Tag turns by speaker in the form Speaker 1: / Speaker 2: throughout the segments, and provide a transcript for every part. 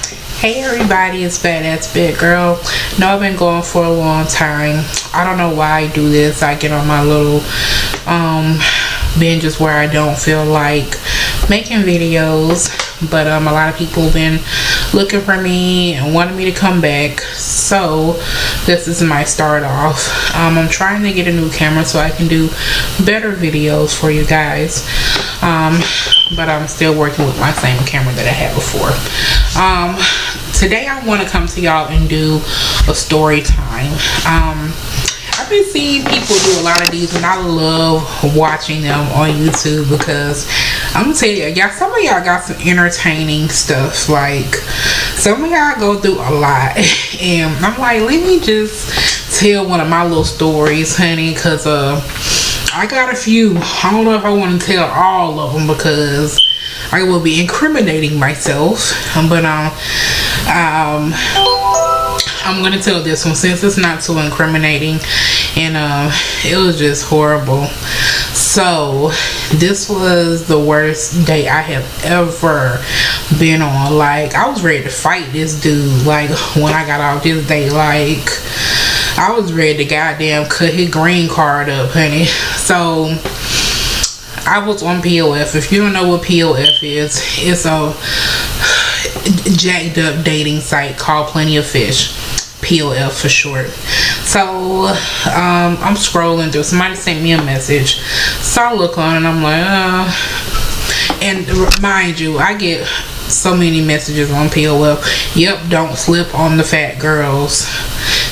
Speaker 1: Hey everybody, it's Badass Big Girl. No, I've been going for a long time. I don't know why I do this. I get on my little binges where I don't feel like making videos, but a lot of people have been looking for me and wanting me to come back, so this is my start off. I'm trying to get a new camera so I can do better videos for you guys, but I'm still working with my same camera that I had before. Today I want to come to y'all and do a story time. I've been seeing people do a lot of these and I love watching them on YouTube because I'm gonna tell y'all, some of y'all got some entertaining stuff. Like, some of y'all go through a lot and I'm like, let me just tell one of my little stories, honey, because I got a few. I don't know if I want to tell all of them because I will be incriminating myself, but I'm gonna tell this one since it's not too incriminating, and it was just horrible. So this was the worst day I have ever been on. Like, I was ready to fight this dude. Like, when I got off this day, like, I was ready to goddamn cut his green card up, honey. So I was on POF. If you don't know what POF is, it's a jacked up dating site called Plenty of Fish. POF for short. So I'm scrolling through. Somebody sent me a message. So I look on and I'm like, and mind you, I get so many messages on POF. Yep, don't slip on the fat girls,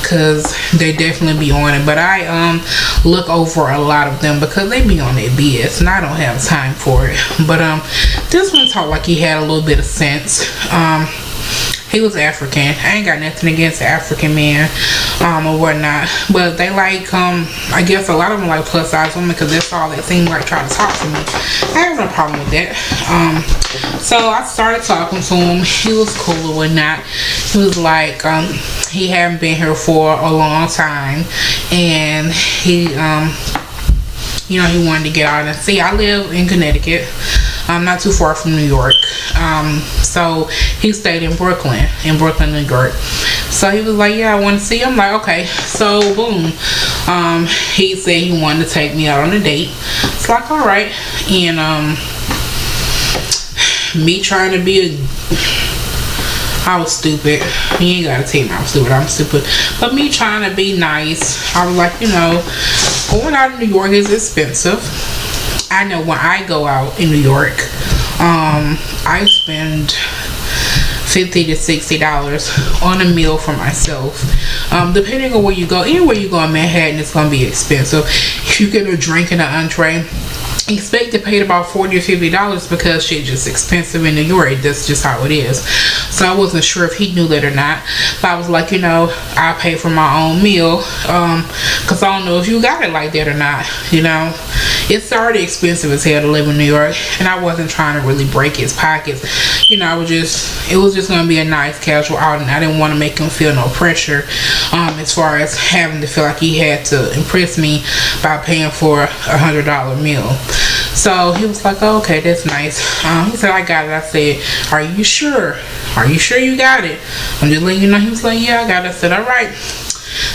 Speaker 1: because they definitely be on it. But I look over a lot of them because they be on their BS and I don't have time for it. But this one talked like he had a little bit of sense. He was African. I ain't got nothing against African men or whatnot, but they like I guess a lot of them like plus size women because that's all they seem like try to talk to me. I have no problem with that. So I started talking to him. He was cool or whatnot. He was like he hadn't been here for a long time, and he you know, he wanted to get out and see. I live in Connecticut. I'm not too far from New York. So he stayed in Brooklyn, New York. So he was like, yeah, I want to see you. I'm like, okay. So boom. He said he wanted to take me out on a date. It's like, all right. And me trying to be I was stupid. You ain't gotta tell me I'm stupid. I'm stupid. But me trying to be nice, I was like, you know, going out of New York is expensive. I know when I go out in New York, I spend $50 to $60 on a meal for myself. Depending on where you go, anywhere you go in Manhattan, it's gonna be expensive. If you get a drink and an entree, expect to pay about $40 or $50 because shit just expensive in New York. That's just how it is. So I wasn't sure if he knew that or not, but I was like, you know, I'll pay for my own meal because I don't know if you got it like that or not. You know, it's already expensive as hell to live in New York, and I wasn't trying to really break his pockets. You know, it was just gonna be a nice casual outing. I didn't want to make him feel no pressure as far as having to feel like he had to impress me by paying for $100 meal. So he was like, oh, okay, that's nice. He said, I got it. I said, are you sure? Are you sure you got it? I'm just letting you know. He was like, yeah, I got it. I said, all right.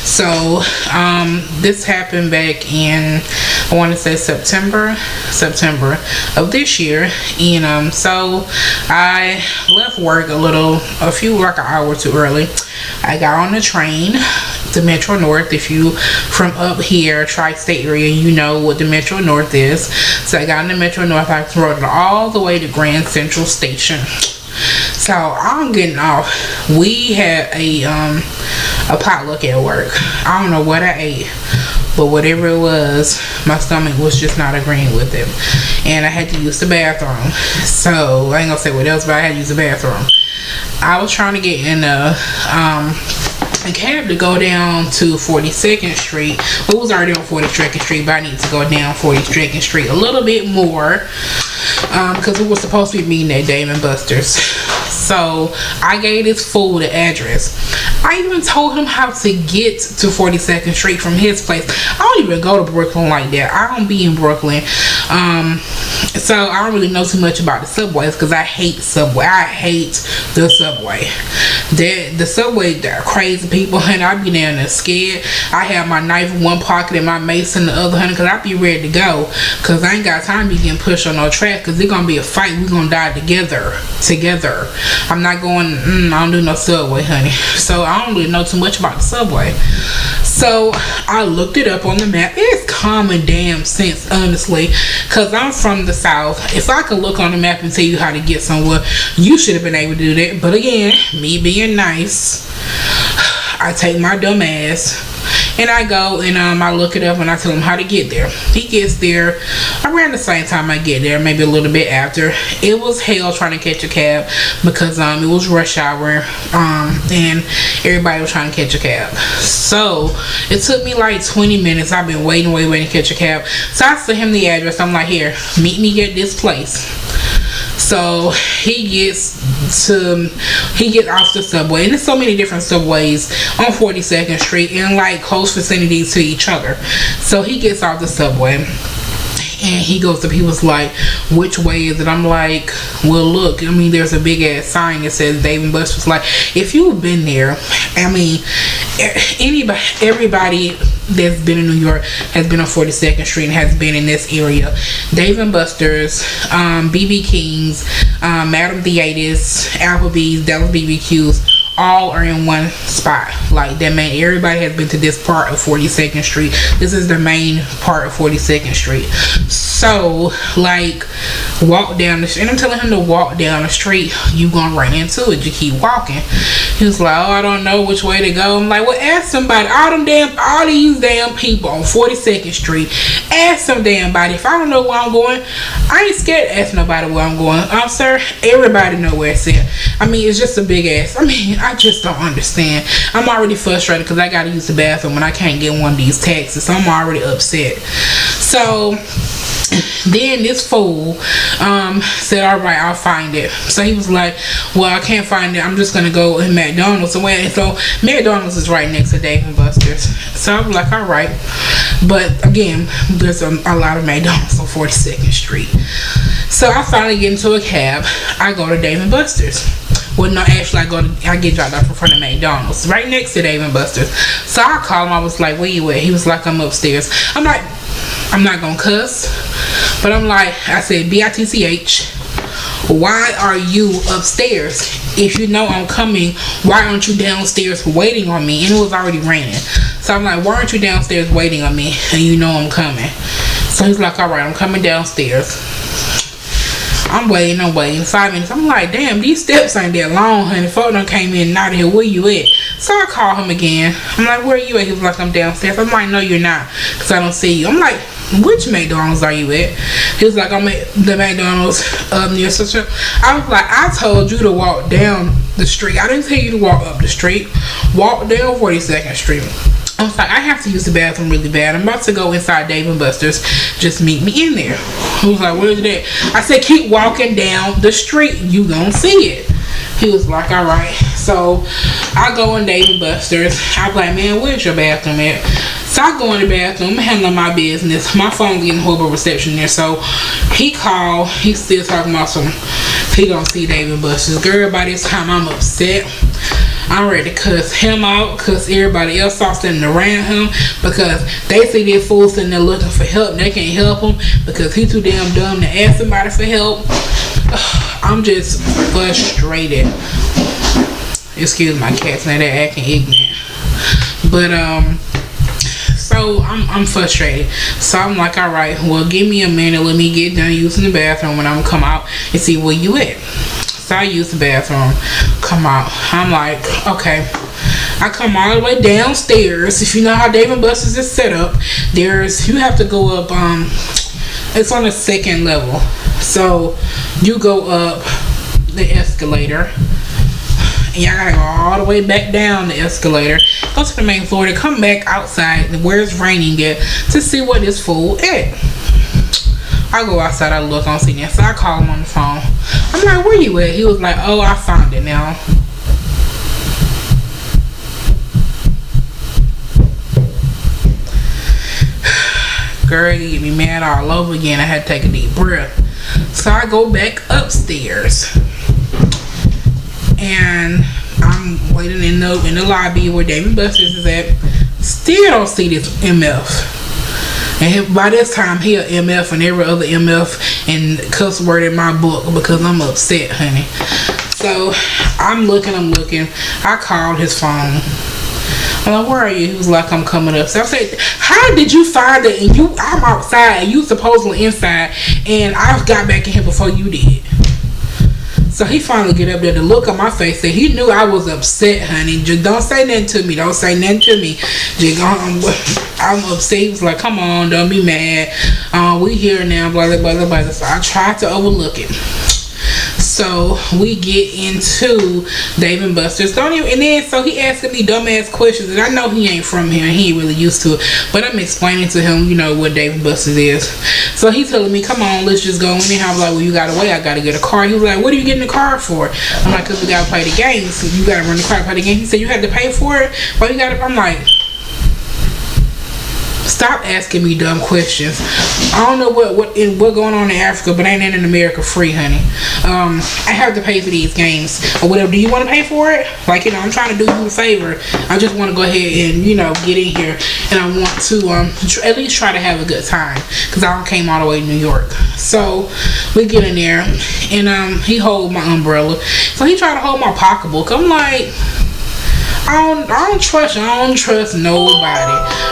Speaker 1: So this happened back in, I want to say September of this year. And so I left work like an hour too early. I got on the train to Metro North. If you from up here, tri-state area, you know what the Metro North is. So I got on the Metro North. I rode it all the way to Grand Central Station. So I'm getting off. We had a potluck at work. I don't know what I ate, but whatever it was, my stomach was just not agreeing with it, and I had to use the bathroom. So I ain't gonna say what else, but I had to use the bathroom. I was trying to get in a cab to go down to 42nd Street. It was already on 42nd Street, but I need to go down 42nd Street a little bit more because we were supposed to be meeting at Dave and Buster's. So I gave this fool the address. I even told him how to get to 42nd Street from his place. I don't even go to Brooklyn like that. I don't be in Brooklyn. So I don't really know too much about the subways because I hate subway. I hate the subway. The subway, they're crazy people, and I be down there scared. I have my knife in one pocket and my mace in the other, honey, because I be ready to go. Because I ain't got time to be getting pushed on no track, because it's gonna be a fight. We gonna die together. I'm not going. I don't do no subway, honey. So I don't really know too much about the subway. So I looked it up on the map. It's common damn sense, honestly, because I'm from the South. If I could look on the map and tell you how to get somewhere, you should have been able to do that. But again, me being nice, I take my dumb ass and I go and I look it up and I tell him how to get there. He gets there around the same time I get there, maybe a little bit after. It was hell trying to catch a cab because it was rush hour and everybody was trying to catch a cab. So it took me like 20 minutes. I've been waiting to catch a cab. So I sent him the address. I'm like, here, meet me at this place. So he gets off the subway, and there's so many different subways on 42nd Street in like close vicinity to each other. So he gets off the subway and he goes up. He was like, which way is it? I'm like, well, look, I mean, there's a big ass sign that says Dave & Buster's. Like, if you've been there, I mean, everybody that's been in New York has been on 42nd Street and has been in this area. Dave & Buster's, BB King's, Madame Theatis, Applebee's, Dallas BBQ's, all are in one spot. Like, that main, everybody has been to this part of 42nd Street. This is the main part of 42nd Street. So, like, walk down the street, and I'm telling him to walk down the street. You gonna run into it. You keep walking. He was like, oh, I don't know which way to go. I'm like, well, ask somebody. All these damn people on 42nd Street, ask some damn body. If I don't know where I'm going, I ain't scared to ask nobody where I'm going. Sir, everybody know where it's at. I mean, it's just a big ass. I mean, I just don't understand. I'm already frustrated because I gotta use the bathroom and I can't get one of these taxis. So I'm already upset. So then this fool said, all right, I'll find it. So he was like, well, I can't find it. I'm just gonna go in McDonald's. And so McDonald's is right next to Dave & Buster's. So I was like, all right. But again, there's a lot of McDonald's on 42nd Street. So I finally get into a cab. I go to Dave & Buster's. Well, no, actually, I get dropped off in front of McDonald's, right next to Dave & Buster's. So I called him. I was like, where you at? He was like, I'm upstairs. I'm not gonna cuss, but I'm like, I said, BITCH, why are you upstairs? If you know I'm coming, why aren't you downstairs waiting on me? And it was already raining. So I'm like, why aren't you downstairs waiting on me? And you know I'm coming. So he's like, all right, I'm coming downstairs. I'm waiting. 5 minutes. I'm like, damn, these steps ain't that long, honey. Folk done came in and out of here. Where you at? So I call him again. I'm like, where you at? He was like, I'm downstairs. I'm like, no, you're not, because I don't see you. I'm like, which McDonald's are you at? He was like, I'm at the McDonald's near such a. I was like, I told you to walk down the street. I didn't tell you to walk up the street. Walk down 42nd Street. I was like, I have to use the bathroom really bad. I'm about to go inside Dave & Buster's. Just meet me in there. He was like, where's that? I said, keep walking down the street. You gonna see it. He was like, all right. So I go in Dave & Buster's. I was like, man, where's your bathroom at? So I go in the bathroom, handling my business. My phone getting horrible reception there. So he called. He's still talking about some. He gonna see Dave & Buster's. Girl, by this time I'm upset. I'm ready to cuss him out, cuss everybody else off standing around him, because they see this fool sitting there looking for help and they can't help him because he's too damn dumb to ask somebody for help. I'm just frustrated. Excuse my cats, now they're acting ignorant. But so I'm frustrated. So I'm like, all right, well, give me a minute, let me get done using the bathroom, and I'm gonna come out and see where you at. So I use the bathroom, come out. I'm like, okay. I come all the way downstairs. If you know how Dave & Buster's is set up, you have to go up, it's on the second level. So you go up the escalator, and y'all gotta go all the way back down the escalator, go to the main floor, to come back outside where it's raining at to see what this fool at. I go outside, I look, I don't see that. So I call him on the phone. I'm like, where you at? He was like, oh, I found it now. Girl, you get me mad all over again. I had to take a deep breath. So I go back upstairs. And I'm waiting in the lobby where David Buster's is at. Still don't see this MF. And by this time, he a MF and every other MF and cuss word in my book because I'm upset, honey. So I'm looking. I called his phone. I'm like, where are you? He was like, I'm coming up. So I said, how did you find it? And I'm outside and you supposedly inside, and I got back in here before you did. So he finally get up there. The look on my face said he knew I was upset, honey. Just don't say nothing to me. Don't say nothing to me. Just I'm upset. He was like, come on, don't be mad. We here now, blah, blah, blah, blah. So I tried to overlook it. So we get into Dave and Buster's. And then so he asking me dumbass questions, and I know he ain't from here. He ain't really used to it. But I'm explaining to him, you know, what Dave and Buster's is. So he's telling me, come on, let's just go in there. I'm like, well, you gotta wait. I gotta get a car. He was like, what are you getting the car for? I'm like, because we gotta play the game. So you gotta run the car to play the game. He said, you had to pay for it? Well, you gotta. I'm like, stop asking me dumb questions. I don't know what going on in Africa, but ain't in America free, honey. I have to pay for these games or whatever. Do you want to pay for it? Like, you know, I'm trying to do you a favor. I just want to go ahead and, you know, get in here, and I want to at least try to have a good time because I came all the way to New York. So we get in there, and he hold my umbrella. So he tried to hold my pocketbook. I'm like, I don't trust nobody.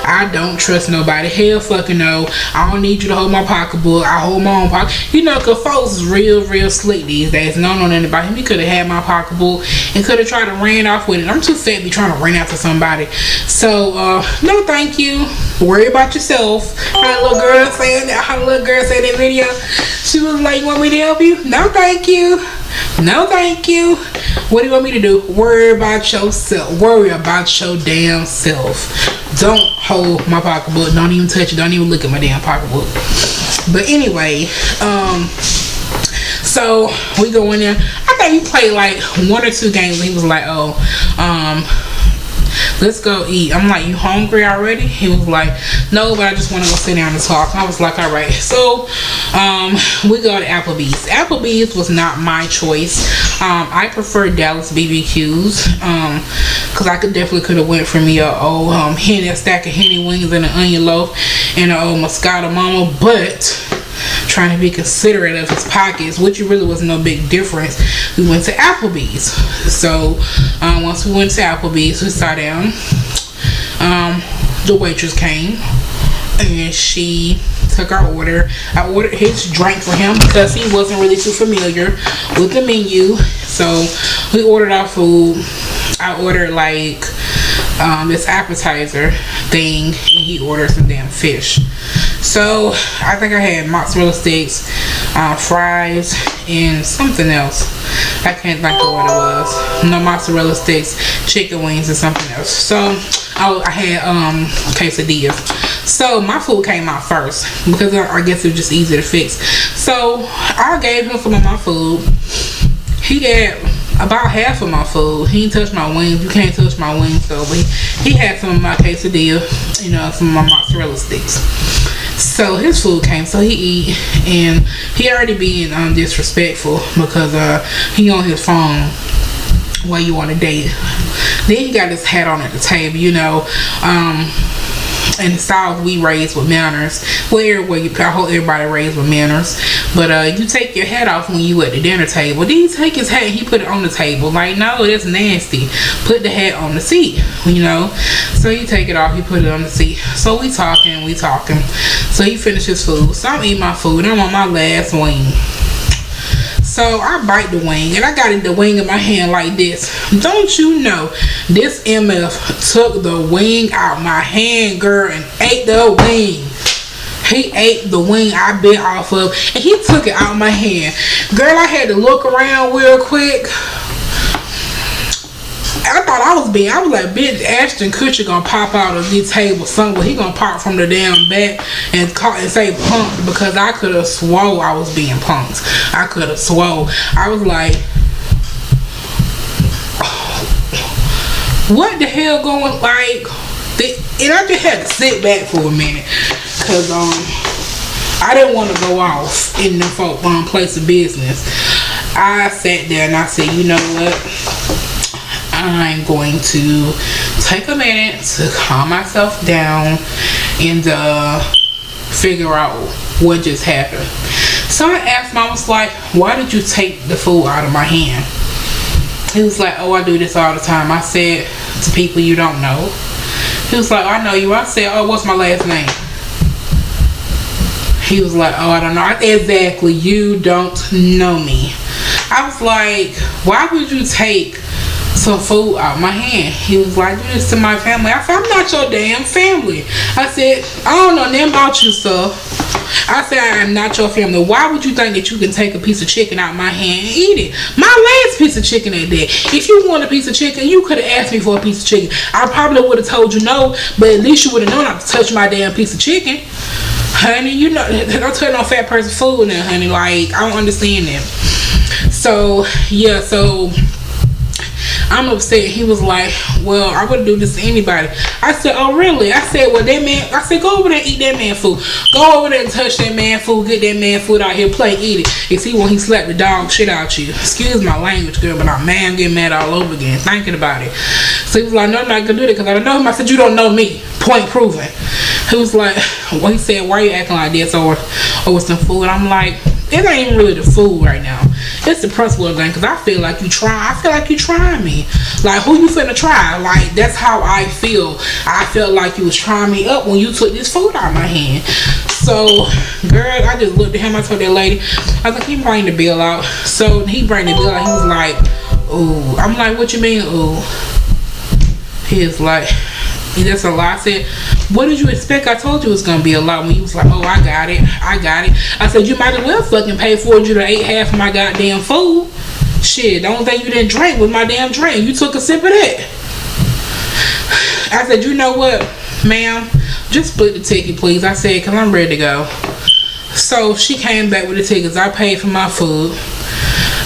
Speaker 1: I don't trust nobody. Hell fucking no. I don't need you to hold my pocketbook. I hold my own pocket. You know, cause folks is real slick these days. No, nothing about him. He could have had my pocketbook and could have tried to ran off with it. I'm too fat to be trying to run after somebody. So, no thank you. Worry about yourself. How the little girl said that video. She was like, you want me to help you? No thank you. No thank you. What do you want me to do? Worry about yourself. Worry about your damn self. Don't hold my pocketbook. Don't even touch it. Don't even look at my damn pocketbook. But anyway, so we go in there. I think he played like 1 or 2 games and he was like, oh, let's go eat. I'm like, you hungry already? He was like, no, but I just want to go sit down and talk. I was like, all right. So we go to Applebee's. Applebee's was not my choice. I prefer Dallas BBQs because I could have went for me a old a stack of Henny wings and an onion loaf and an old Moscato Mama, but trying to be considerate of his pockets, which really was no big difference. We went to Applebee's. So once we went to Applebee's, we sat down. The waitress came and she took our order. I ordered his drink for him because he wasn't really too familiar with the menu. So we ordered our food. I ordered like this appetizer thing, and he ordered some damn fish. So I think I had mozzarella sticks, fries, and something else. I can't think of what it was. No, mozzarella sticks, chicken wings, and something else. So I had quesadillas. So my food came out first because I guess it was just easy to fix. So I gave him some of my food. He got about half of my food. He didn't touch my wings. You can't touch my wings though. But he had some of my quesadilla, you know, some of my mozzarella sticks. So his food came, so he eat, and he already being disrespectful because he on his phone while you on a date. Then he got his hat on at the table, you know. In the South, we raised with manners. Well, I hope everybody raised with manners. But you take your hat off when you at the dinner table. Then he take his hat and he put it on the table. Like, no, that's nasty. Put the hat on the seat, you know. So he take it off, he put it on the seat. So we talking. So he finished his food. So I'm eating my food. I'm on my last wing. So I bite the wing, and I got the wing in my hand like this. Don't you know, this MF took the wing out my hand, girl, and ate the wing. He ate the wing I bit off of, and he took it out my hand. Girl, I had to look around real quick. I thought I was like, bitch, Ashton Kutcher gonna pop out of this table somewhere. He gonna pop from the damn back and say punked, because I could have swore I was being punked. I could have swore. I was like, what the hell going, like, and I just had to sit back for a minute, cause I didn't want to go off in the place of business. I sat there and I said, you know what, I'm going to take a minute to calm myself down and figure out what just happened. So I asked him, I was like, why did you take the food out of my hand? He was like, oh, I do this all the time. I said, to people you don't know. He was like, I know you. I said, oh, what's my last name? He was like, oh, I don't know. Exactly, you don't know me. I was like, why would you take some food out my hand? He was like, do this to my family. I said, I'm not your damn family. I said, I don't know nothing about you, sir. I said, I am not your family. Why would you think that you can take a piece of chicken out my hand and eat it? My last piece of chicken at that. If you want a piece of chicken, you could have asked me for a piece of chicken. I probably would have told you no, but at least you would have known not to touch my damn piece of chicken. Honey, you know, don't touch no fat person food now, honey. Like, I don't understand that. So, yeah, so I'm upset. He was like, well, I would do this to anybody. I said, oh, really? I said, well, that man, I said, go over there and eat that man food. Go over there and touch that man food. Get that man food out here, play, eat it. You see when he slapped the dog shit out you. Excuse my language, girl, but I'm getting mad all over again thinking about it. So he was like, no, I'm not going to do that because I don't know him. I said, you don't know me. Point proven. He was like, well, he said, why are you acting like this? Or with some food. I'm like, it ain't even really the food right now. It's the principle of the thing, because I feel like you trying me. Like, who you finna try? Like, that's how I feel. I felt like you was trying me up when you took this food out of my hand. So, girl, I just looked at him. I told that lady, I was like, he bring the bill out. So he bring the bill out. He was like, ooh. I'm like, what you mean, ooh? He was like, that's a lot. I said, what did you expect? I told you it was gonna be a lot. When he was like, oh, I got it. I said, you might as well fucking pay for it. You done ate half of my goddamn food. Shit, the only thing you didn't drink was my damn drink. You took a sip of that. I said, you know what, ma'am, just split the ticket, please. I said, because I'm ready to go. So she came back with the tickets. I paid for my food.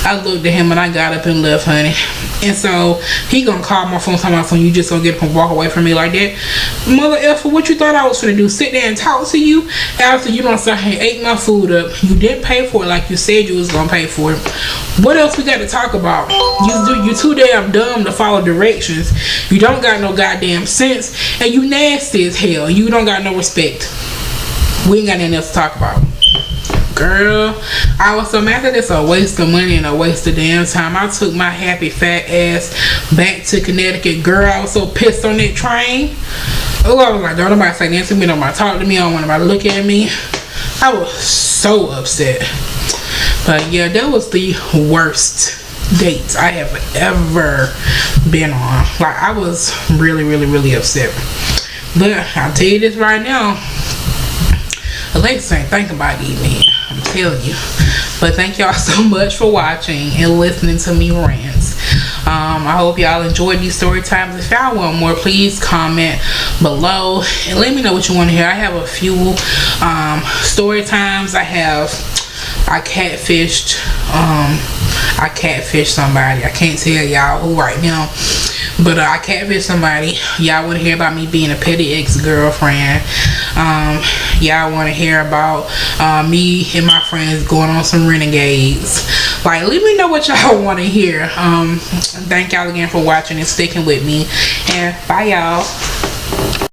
Speaker 1: I looked at him and I got up and left, honey. And so he gonna call my phone, talking about something, you just gonna get up and walk away from me like that. Mother effer, what you thought I was gonna do? Sit there and talk to you after you done sat here and ate my food up? You didn't pay for it like you said you was gonna pay for it. What else we got to talk about? You too damn dumb to follow directions. You don't got no goddamn sense, and you nasty as hell. You don't got no respect. We ain't got nothing else to talk about. Girl, I was so mad that it's a waste of money and a waste of damn time. I took my happy fat ass back to Connecticut. Girl, I was so pissed on that train. Oh, I was like, don't nobody say nothing to me, don't nobody talk to me, I don't want nobody to look at me. I was so upset. But yeah, that was the worst dates I have ever been on. Like, I was really, really, really upset. But I'll tell you this right now, Alexis ain't thinking about eating me. I'm telling you. But thank y'all so much for watching and listening to me rants. I hope y'all enjoyed these story times. If y'all want more, please comment below and let me know what you want to hear. I have a few story times. I catfished somebody. I can't tell y'all who right now, but I catfished somebody. Y'all want to hear about me being a petty ex-girlfriend. Y'all want to hear about me and my friends going on some renegades. Like, let me know what y'all want to hear. Thank y'all again for watching and sticking with me, and bye y'all.